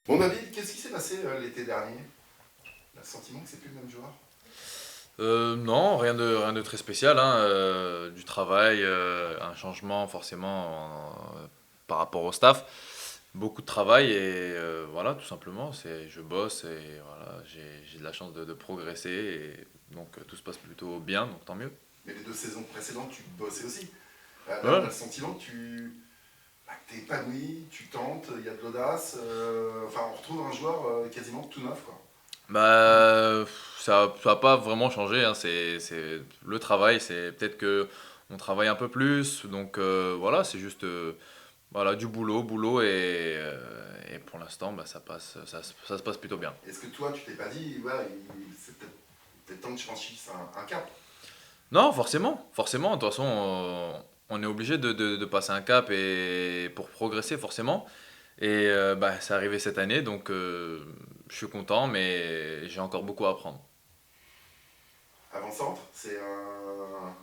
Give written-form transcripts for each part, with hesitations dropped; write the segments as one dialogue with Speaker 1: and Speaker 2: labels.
Speaker 1: Bon David, qu'est-ce qui s'est passé l'été dernier? On a le sentiment que c'est plus le même joueur.
Speaker 2: Non, rien de très spécial, hein, du travail, un changement forcément par rapport au staff. Beaucoup de travail et voilà, tout simplement, je bosse et voilà, j'ai de la chance de progresser et donc tout se passe plutôt bien, donc tant mieux.
Speaker 1: Mais les deux saisons précédentes, tu bossais aussi. Là, on a
Speaker 2: Ouais.
Speaker 1: le sentiment que t'es épanoui, tu tentes, il y a de l'audace. Enfin, on retrouve un joueur quasiment tout neuf, quoi.
Speaker 2: Bah, ça a pas vraiment changé, hein, le travail, c'est peut-être que on travaille un peu plus, donc voilà, c'est juste voilà, du boulot et pour l'instant, bah, ça se passe plutôt bien.
Speaker 1: Est-ce que toi, tu t'es pas dit, ouais, c'est peut-être temps que tu franchisses un cap?
Speaker 2: Non, forcément, de toute façon, on est obligé de passer un cap et pour progresser, forcément. Et bah, c'est arrivé cette année, donc je suis content, mais j'ai encore beaucoup à apprendre.
Speaker 1: Avant-centre, c'est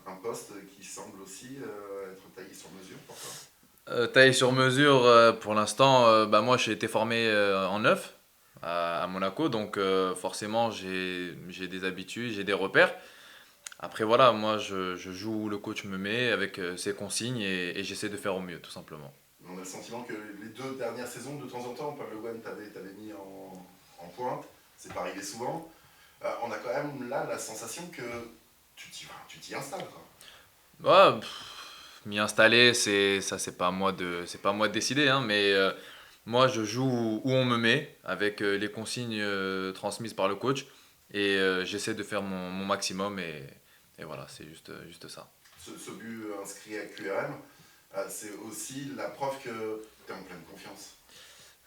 Speaker 1: un poste qui semble aussi être taillé sur mesure pour toi.
Speaker 2: Taille sur mesure, pour l'instant, bah, moi j'ai été formé en neuf à Monaco, donc forcément j'ai des habitudes, j'ai des repères. Après voilà, moi je joue où le coach me met avec ses consignes et j'essaie de faire au mieux tout simplement.
Speaker 1: On a le sentiment que les deux dernières saisons, de temps en temps, Paul Le Guen t'avait mis en pointe. C'est pas arrivé souvent. On a quand même là la sensation que tu t'y installes, quoi.
Speaker 2: Ouais, m'y installer, c'est pas à moi de décider, hein, mais moi je joue où on me met avec les consignes transmises par le coach et j'essaie de faire mon maximum et voilà, c'est juste ça.
Speaker 1: Ce but inscrit à QRM, c'est aussi la preuve que tu es en pleine confiance.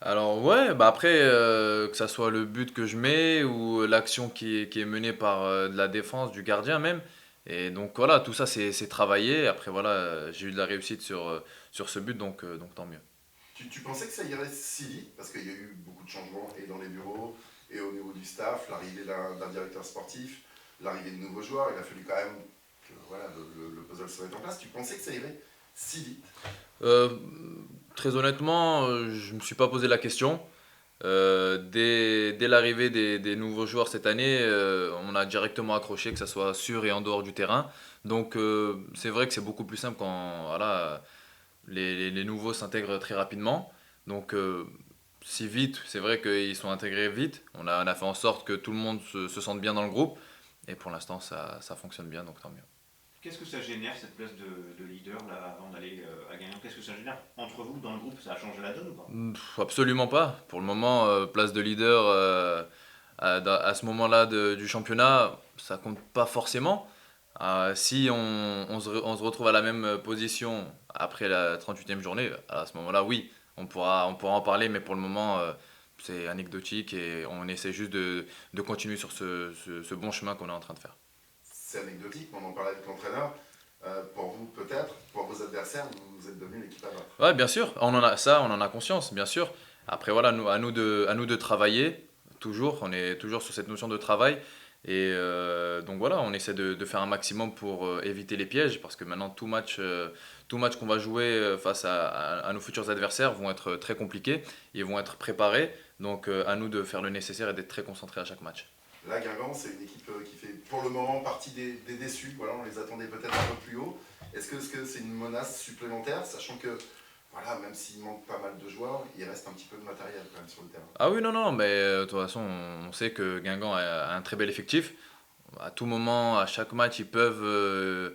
Speaker 2: Alors ouais, bah après, que ça soit le but que je mets ou l'action qui est menée par de la défense, du gardien même. Et donc voilà, tout ça c'est travaillé. Après voilà, j'ai eu de la réussite sur ce but, donc tant mieux.
Speaker 1: Tu pensais que ça irait si vite, parce qu'il y a eu beaucoup de changements et dans les bureaux et au niveau du staff, l'arrivée d'un directeur sportif, l'arrivée de nouveaux joueurs, il a fallu quand même que voilà, le puzzle se mette en place. Tu pensais que ça irait si vite?
Speaker 2: Euh, Très honnêtement, je me suis pas posé la question. Dès l'arrivée des nouveaux joueurs cette année, on a directement accroché, que ça soit sur et en dehors du terrain. Donc c'est vrai que c'est beaucoup plus simple quand voilà, les nouveaux s'intègrent très rapidement. Donc si vite, c'est vrai qu'ils sont intégrés vite. On a fait en sorte que tout le monde se sente bien dans le groupe. Et pour l'instant, ça fonctionne bien, donc tant mieux.
Speaker 3: Qu'est-ce que ça génère cette place de leader là avant d'aller à Guingamp? Qu'est-ce que ça génère entre vous dans le groupe? Ça a changé la donne ou pas?
Speaker 2: Absolument pas. Pour le moment, place de leader à ce moment-là du championnat, ça compte pas forcément. Si on se retrouve à la même position après la 38e journée, à ce moment-là, oui, on pourra en parler, mais pour le moment, c'est anecdotique et on essaie juste de continuer sur ce bon chemin qu'on est en train de faire.
Speaker 1: C'est anecdotique, mais on en parlait avec l'entraîneur. Pour vous, peut-être, pour vos adversaires, vous êtes devenu l'équipe à battre.
Speaker 2: Ouais, bien sûr, on en a conscience, bien sûr. Après, voilà, à nous de travailler, toujours, on est toujours sur cette notion de travail. Et donc voilà, on essaie de faire un maximum pour éviter les pièges, parce que maintenant, tout match qu'on va jouer face à nos futurs adversaires vont être très compliqués, ils vont être préparés. Donc à nous de faire le nécessaire et d'être très concentrés à chaque match.
Speaker 1: Là, Guingamp, c'est une équipe qui fait pour le moment partie des déçus. Voilà, on les attendait peut-être un peu plus haut. Est-ce que c'est une menace supplémentaire, sachant que, voilà, même s'il manque pas mal de joueurs, il reste un petit peu de matériel quand même sur le terrain.
Speaker 2: Ah oui, non, non, mais de toute façon, on sait que Guingamp a un très bel effectif. À tout moment, à chaque match, ils peuvent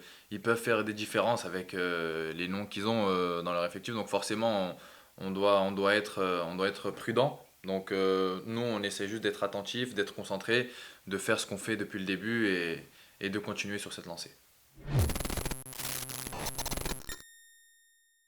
Speaker 2: faire des différences avec les noms qu'ils ont dans leur effectif. Donc forcément, on doit être prudent. Donc nous, on essaie juste d'être attentif, d'être concentré, de faire ce qu'on fait depuis le début et de continuer sur cette lancée.